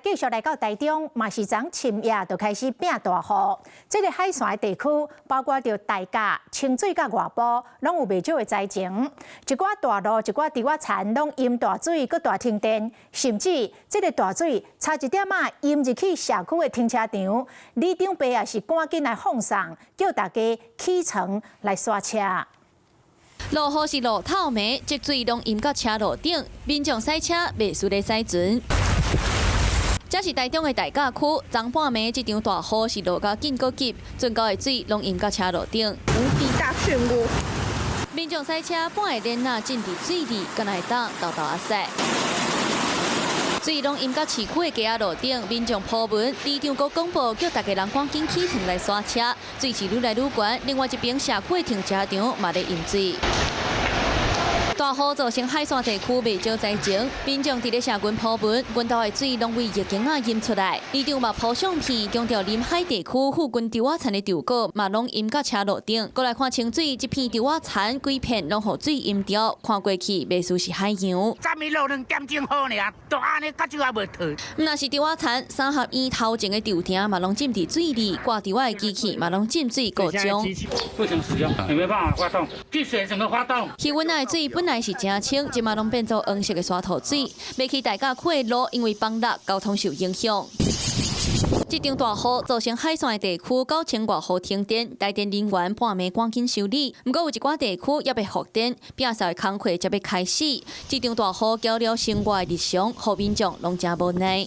继续来到台中，嘛是从深夜就开始变大雨。这个海线的地区，包括着大甲、清水甲外部，拢有袂少的灾情。一寡大路、一寡猪仔田拢淹大水，搁大停电，甚至这个大水差一点淹入去社区的停车场。李长伯也是赶紧来放送，叫大家启程来刷车。 路雨是路透明，积水拢淹到车路顶，民众驶车袂输咧驶船。这是台中的大甲区，昨半暝这场大雨是落到紧搁急，准高的水拢淹到车路顶。无敌大漩涡。民众驶车半夜连啊浸伫水里，敢来当豆豆啊塞。 水拢淹到市区的街仔路顶，民众抱文，李长国广播叫大家人赶紧启程来刷车。水是愈来愈悬，另外一边社区的停车场嘛咧淹水。大雨造成海线地区袂少灾情，民众伫咧社群抱文，阮道的水拢为夜景啊淹出来。李长嘛铺相片，强调临海地区附近猪仔田的稻果嘛拢淹到车路顶。过来看清水，这片猪仔田规片拢予水淹掉，看过去袂输是海洋。昨暝落2点钟雨尔，都安尼，到就也袂退。若是猪仔田3合院头前的稻田嘛拢浸伫水里，挂猪仔的机器嘛拢浸水过中。不行使用，有没有办法发动？去水怎么发动？气温内水本来是真清，即马拢变做黄色的沙土水，要去大甲区的路因为崩落，交通受影响。这场大雨造成海线的地区9000外户停电，台电人员半暝赶紧修理。不过有一寡地区也要复电，摒扫的工课才要开始。这场大雨搅了生活的日常，互民众拢真无奈。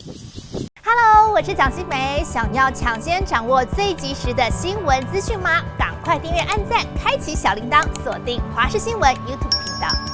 Hello， 我是蒋欣梅。想要抢先掌握最及时的新闻资讯吗？赶快订阅、按赞、开启小铃铛，锁定华视新闻 YouTube 频道。